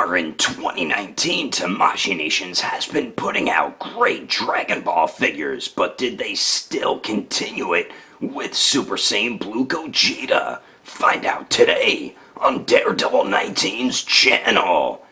far in 2019, Tamashii Nations has been putting out great Dragon Ball figures, but did they still continue it with Super Saiyan Blue Gogeta? Find out today on Daredevil 19's channel.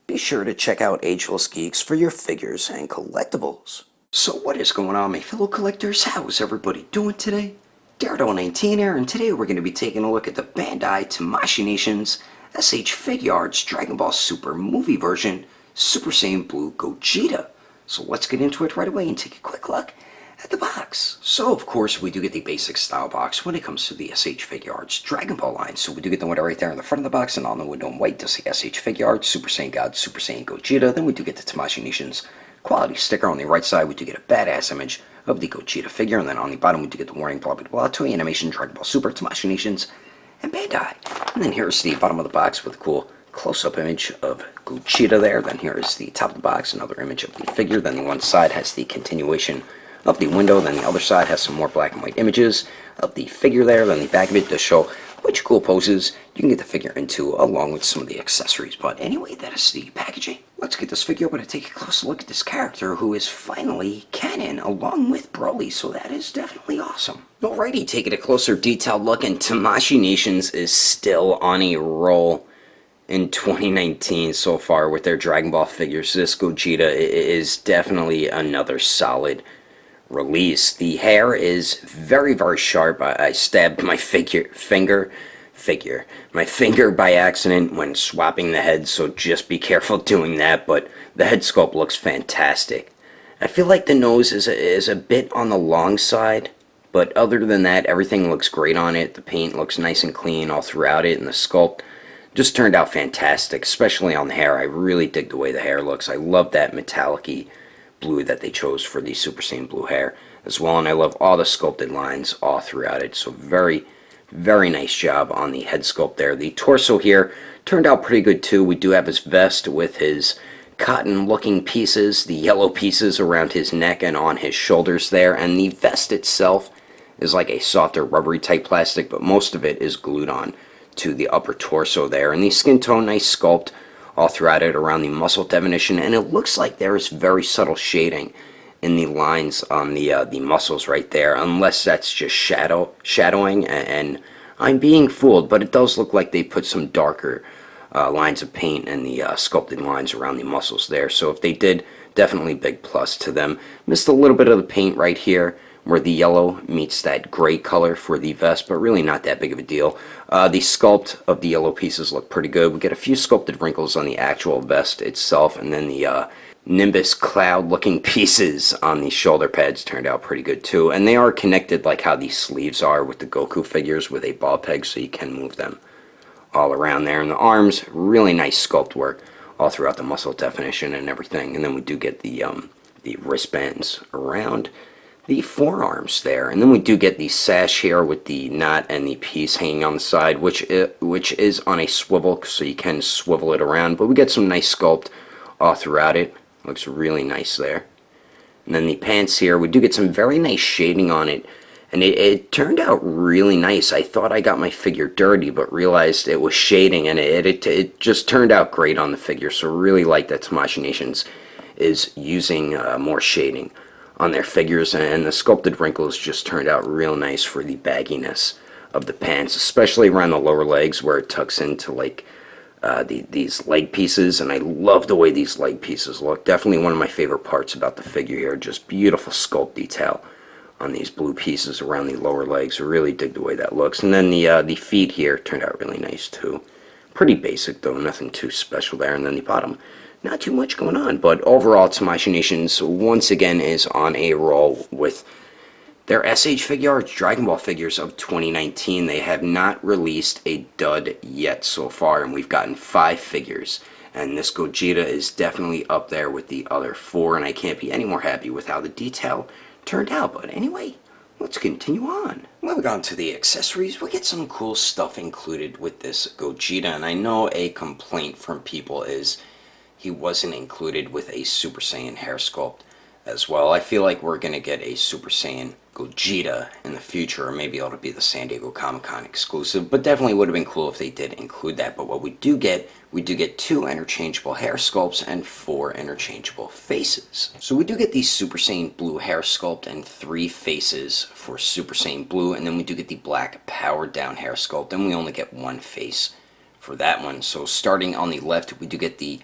Be sure to check out Agelessgeeks for your figures and collectibles. So what is going on, my fellow collectors? How is everybody doing today? Daredevil 19 here, and today we're going to be taking a look at the Bandai Tamashii Nations SH Figuarts Dragon Ball Super movie version Super Saiyan Blue Gogeta. So let's get into it right away and take a quick look at the box. So of course we do get the basic style box when it comes to the SH Figuarts Dragon Ball line. So we do get the window right there in the front of the box, and on the window in white to say SH Figuarts, Super Saiyan God, Super Saiyan Gogeta. Then we do get the Tamashii Nations quality sticker on the right side. We do get a badass image of the Gogeta figure, and then on the bottom we do get the warning, blah blah blah, Toei Animation, Dragon Ball Super, Tamashii Nations, and Bandai. And then here's the bottom of the box with a cool close-up image of Gogeta there. Then here is the top of the box, another image of the figure. Then the one side has the continuation of the window. Then the other side has some more black and white images of the figure there. Then the back of it does show which cool poses you can get the figure into, along with some of the accessories. But anyway, that is the packaging. Let's get this figure open and take a close look at this character, who is finally canon along with Broly, so that is definitely awesome. Alrighty, taking a closer detailed look, and Tamashii Nations is still on a roll in 2019 so far with their Dragon Ball figures. This Gogeta is definitely another solid release. The hair is very, very sharp. I stabbed my finger by accident when swapping the head, so just be careful doing that. But the head sculpt looks fantastic. I feel like the nose is a bit on the long side, but other than that, everything looks great on it. The paint looks nice and clean all throughout it, and the sculpt just turned out fantastic, especially on the hair. I really dig the way the hair looks. I love that metallic-y blue that they chose for the Super Saiyan Blue hair as well, and I love all the sculpted lines all throughout it. So very, very nice job on the head sculpt there. The torso here turned out pretty good too. We do have his vest with his cotton looking pieces, the yellow pieces around his neck and on his shoulders there, and the vest itself is like a softer rubbery type plastic, but most of it is glued on to the upper torso there. And the skin tone, nice sculpt all throughout it around the muscle definition, and it looks like there is very subtle shading in the lines on the muscles right there, unless that's just shadowing, and I'm being fooled, but it does look like they put some darker lines of paint in the sculpted lines around the muscles there. So if they did, definitely big plus to them. Missed a little bit of the paint right here where the yellow meets that gray color for the vest, but really not that big of a deal. The sculpt of the yellow pieces look pretty good. We get a few sculpted wrinkles on the actual vest itself, and then the Nimbus cloud looking pieces on the shoulder pads turned out pretty good too. And they are connected like how the sleeves are with the Goku figures, with a ball peg, so you can move them all around there. And the arms, really nice sculpt work all throughout the muscle definition and everything. And then we do get the wristbands around the forearms there, and then we do get the sash here with the knot and the piece hanging on the side, which is on a swivel, so you can swivel it around. But we get some nice sculpt all throughout it. Looks really nice there. And then the pants here, we do get some very nice shading on it, and it turned out really nice. I thought I got my figure dirty, but realized it was shading, and it just turned out great on the figure. So really like that Tamashii Nations is using more shading on their figures, and the sculpted wrinkles just turned out real nice for the bagginess of the pants, especially around the lower legs where it tucks into like these leg pieces. And I love the way these leg pieces look. Definitely one of my favorite parts about the figure here. Just beautiful sculpt detail on these blue pieces around the lower legs. I really dig the way that looks. And then the feet here turned out really nice too. Pretty basic though, nothing too special there. And then the bottom, not too much going on, but overall Tamashii Nations once again is on a roll with their SH Figuarts Dragon Ball figures of 2019. They have not released a dud yet so far, and we've gotten 5 figures, and this Gogeta is definitely up there with the other 4, and I can't be any more happy with how the detail turned out. But anyway, let's continue on. Moving on to the accessories, we get some cool stuff included with this Gogeta, and I know a complaint from people is he wasn't included with a Super Saiyan hair sculpt as well. I feel like we're going to get a Super Saiyan Gogeta in the future, or maybe it'll be the San Diego Comic-Con exclusive, but definitely would have been cool if they did include that. But what we do get 2 interchangeable hair sculpts and 4 interchangeable faces. So we do get the Super Saiyan Blue hair sculpt and 3 faces for Super Saiyan Blue, and then we do get the black powered down hair sculpt, and we only get 1 face for that one. So starting on the left, we do get the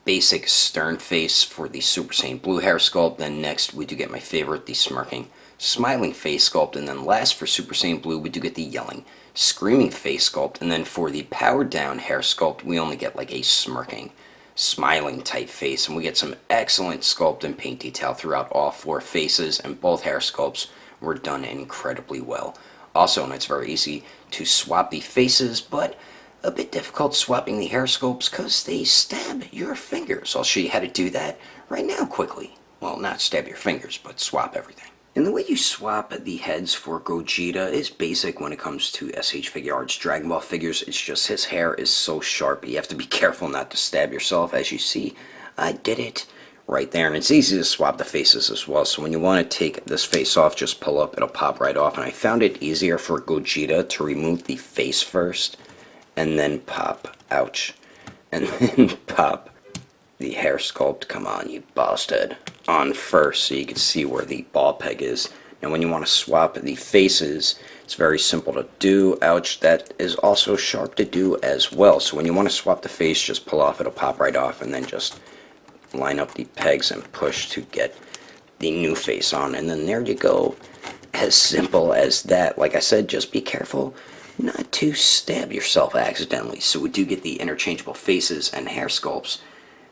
basic stern face for the Super Saiyan Blue hair sculpt. Then next we do get my favorite, the smirking smiling face sculpt, and then last for Super Saiyan Blue we do get the yelling screaming face sculpt, and then for the powered down hair sculpt we only get like a smirking smiling type face, and we get some excellent sculpt and paint detail throughout all 4 faces, and both hair sculpts were done incredibly well. Also, and it's very easy to swap the faces, but a bit difficult swapping the hair sculpts because they stab your fingers. I'll show you how to do that right now quickly. Well, not stab your fingers, but swap everything. And the way you swap the heads for Gogeta is basic when it comes to SH Figuarts Dragon Ball figures. It's just his hair is so sharp, you have to be careful not to stab yourself. As you see, I did it right there. And it's easy to swap the faces as well. So when you want to take this face off, just pull up, it'll pop right off. And I found it easier for Gogeta to remove the face first and then pop, ouch, and then pop the hair sculpt, come on you bastard, on first so you can see where the ball peg is. Now when you want to swap the faces, it's very simple to do. Ouch, that is also sharp to do as well. So when you want to swap the face, just pull off, it'll pop right off, and then just line up the pegs and push to get the new face on, and then there you go. As simple as that. Like I said, just be careful not to stab yourself accidentally. So we do get the interchangeable faces and hair sculpts,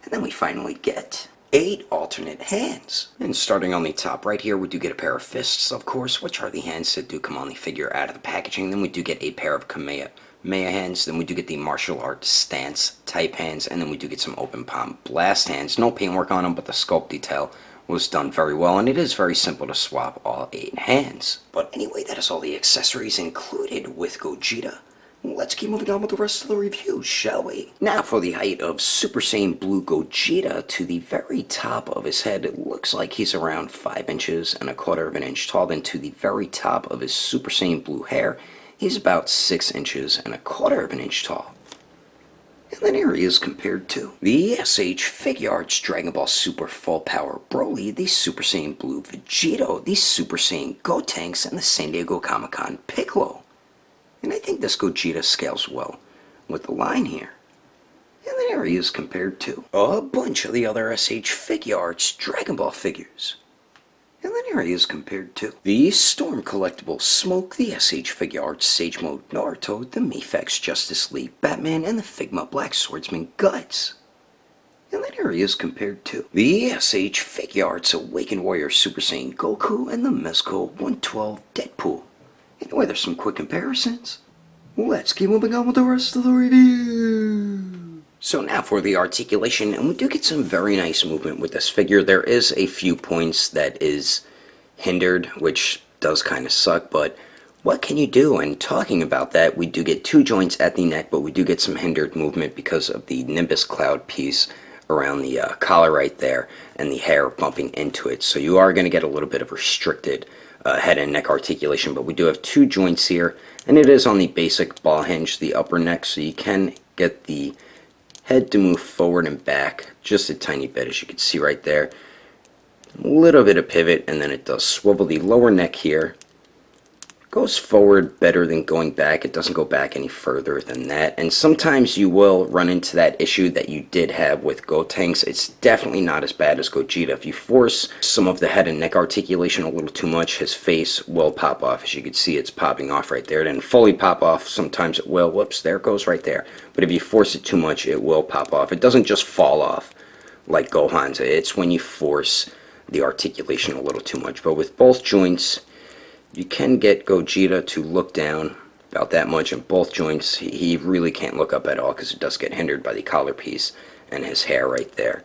and then we finally get 8 alternate hands. And starting on the top right here, we do get a pair of fists, of course, which are the hands that do come on the figure out of the packaging. Then we do get a pair of Kamehameha hands. Then we do get the martial arts stance type hands, and then we do get some open palm blast hands. No paintwork on them, but the sculpt detail was done very well, and it is very simple to swap all 8 hands. But anyway, that is all the accessories included with Gogeta. Let's keep moving on with the rest of the review, shall we? Now for the height of Super Saiyan Blue Gogeta. To the very top of his head, it looks like he's around 5 inches and a quarter of an inch tall. Then to the very top of his Super Saiyan Blue hair, he's about 6 inches and a quarter of an inch tall. And then here he is compared to the SH Figuarts Dragon Ball Super Full Power Broly, the Super Saiyan Blue Vegito, the Super Saiyan Gotenks, and the San Diego Comic-Con Piccolo. And I think this Gogeta scales well with the line here. And then here he is compared to a bunch of the other SH Figuarts Dragon Ball figures. And then here he is compared to the Storm Collectible Smoke, the SH Figuarts Sage Mode Naruto, the Mifex Justice League Batman, and the Figma Black Swordsman Guts. And then here he is compared to the SH Figuarts Awakened Warrior Super Saiyan Goku and the Mezco 112 Deadpool. Anyway, there's some quick comparisons. Let's keep moving on with the rest of the review. So now for the articulation, and we do get some very nice movement with this figure. There is a few points that is hindered, which does kind of suck, but what can you do? And talking about that, we do get 2 joints at the neck, but we do get some hindered movement because of the Nimbus Cloud piece around the collar right there and the hair bumping into it. So you are going to get a little bit of restricted head and neck articulation, but we do have 2 joints here, and it is on the basic ball hinge, the upper neck, so you can get the head to move forward and back just a tiny bit, as you can see right there. A little bit of pivot, and then it does swivel. The lower neck here goes forward better than going back. It doesn't go back any further than that, and sometimes you will run into that issue that you did have with Gotenks. It's definitely not as bad as Gogeta. If you force some of the head and neck articulation a little too much, his face will pop off. As you can see, it's popping off right there. It didn't fully pop off. Sometimes it will. Whoops, there it goes right there. But if you force it too much, it will pop off. It doesn't just fall off like Gohan's. It's when you force the articulation a little too much. But with both joints, you can get Gogeta to look down about that much. In both joints, he really can't look up at all because it does get hindered by the collar piece and his hair right there.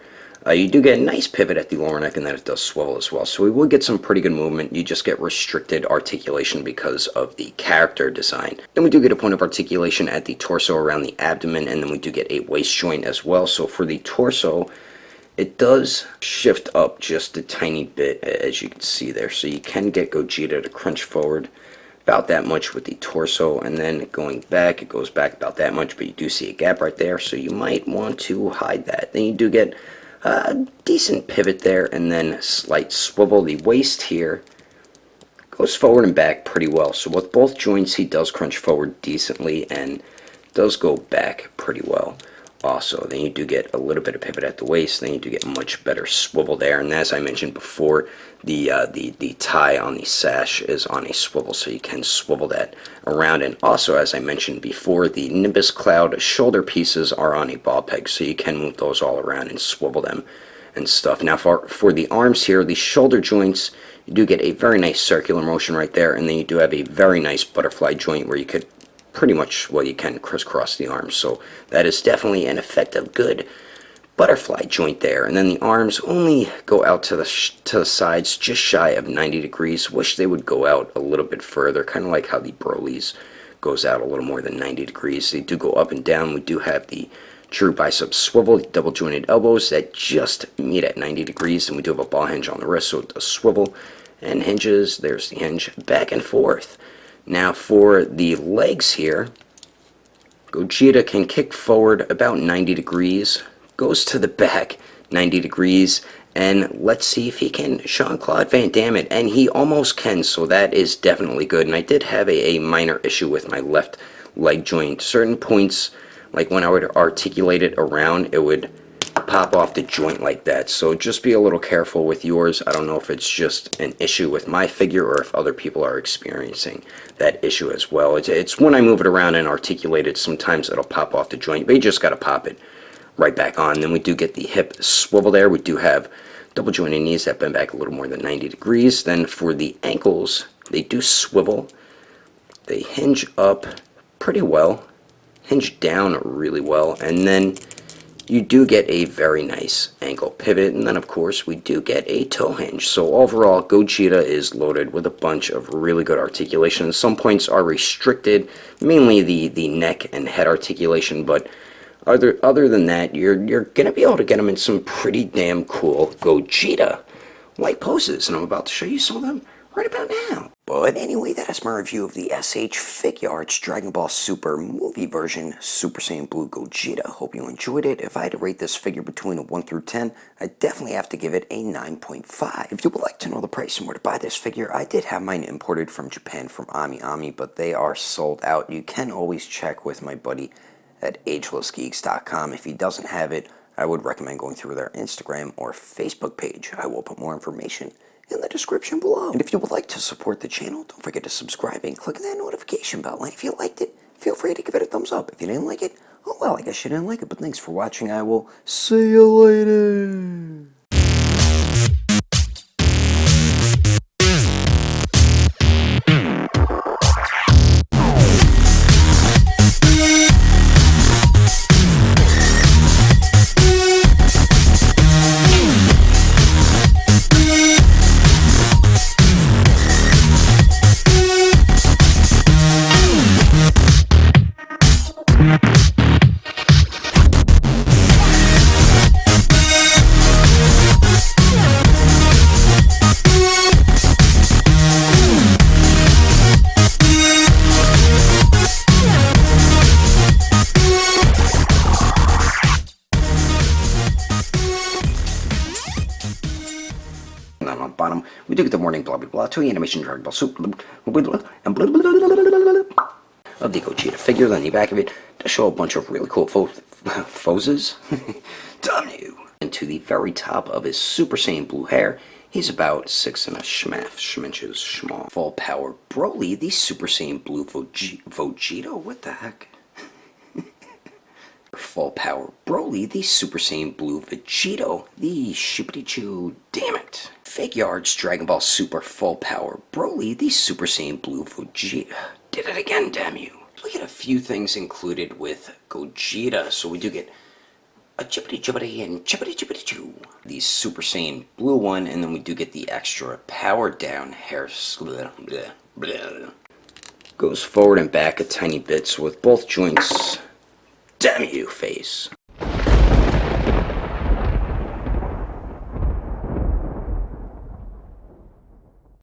You do get a nice pivot at the lower neck, and then it does swivel as well. So we will get some pretty good movement. You just get restricted articulation because of the character design. Then we do get a point of articulation at the torso around the abdomen, and then we do get a waist joint as well. So for the torso, it does shift up just a tiny bit, as you can see there. So you can get Gogeta to crunch forward about that much with the torso, and then going back, it goes back about that much, but you do see a gap right there, so you might want to hide that. Then you do get a decent pivot there, and then a slight swivel. The waist here goes forward and back pretty well. So with both joints, he does crunch forward decently and does go back pretty well also. Then you do get a little bit of pivot at the waist. Then you do get much better swivel there. And as I mentioned before, the tie on the sash is on a swivel, so you can swivel that around. And also, as I mentioned before, the Nimbus Cloud shoulder pieces are on a ball peg, so you can move those all around and swivel them and stuff. Now for the arms here, the shoulder joints, you do get a very nice circular motion right there, and then you do have a very nice butterfly joint where you could pretty much, well, you can crisscross the arms. So that is definitely an effective, good butterfly joint there. And then the arms only go out to the sides just shy of 90 degrees. Wish they would go out a little bit further, kind of like how the Broly's goes out a little more than 90 degrees. They do go up and down. We do have the true bicep swivel, the double jointed elbows that just meet at 90 degrees, and we do have a ball hinge on the wrist, so it does swivel and hinges. There's the hinge back and forth. Now for the legs here, Gogeta can kick forward about 90 degrees, goes to the back 90 degrees, and let's see if he can Jean-Claude Van Damme it, and he almost can, so that is definitely good. And I did have a minor issue with my left leg joint. Certain points, like when I would articulate it around, it would pop off the joint like that. So just be a little careful with yours. I don't know if it's just an issue with my figure or if other people are experiencing that issue as well. It's when I move it around and articulate it, sometimes it'll pop off the joint, but you just got to pop it right back on. Then we do get the hip swivel there. We do have double jointed knees that bend back a little more than 90 degrees. Then for the ankles, they do swivel. They hinge up pretty well, hinge down really well, and then you do get a very nice ankle pivot. And then of course we do get a toe hinge. So overall, Gogeta is loaded with a bunch of really good articulation. Some points are restricted, mainly the neck and head articulation, but other than that, you're going to be able to get them in some pretty damn cool Gogeta-like poses, and I'm about to show you some of them right about now. But anyway, that is my review of the SH Figuarts Dragon Ball Super movie version Super Saiyan Blue Gogeta. Hope you enjoyed it. If I had to rate this figure between a 1 through 10, I'd definitely have to give it a 9.5. If you would like to know the price and where to buy this figure, I did have mine imported from Japan from Ami, but they are sold out. You can always check with my buddy at Agelessgeeks.com. If he doesn't have it, I would recommend going through their Instagram or Facebook page. I will put more information in the description below. And if you would like to support the channel, don't forget to subscribe and click that notification bell. And if you liked it, feel free to give it a thumbs up. If you didn't like it, oh well, I guess you didn't like it. But thanks for watching. I will see you later. And then on the bottom, we do get the warning blah blah blah to animation Dragon Ball Super and of the Gogeta figure. Then the back of it to show a bunch of really cool poses. Damn you! And to the very top of his Super Saiyan Blue hair, he's about 6 and a schminches small. Full power Broly, the Super Saiyan Blue Vegeta. What the heck? Full power Broly, the Super Saiyan Blue Vegito, the shippity choo, damn it. Figuarts Dragon Ball Super Full Power Broly, the Super Saiyan Blue Vegeta. Did it again, damn you. We get a few things included with Gogeta, so we do get a chippity chippity and chippity chippity choo. The Super Saiyan blue one, and then we do get the extra powered down hair. Goes forward and back a tiny bit, so with both joints. Damn you, face.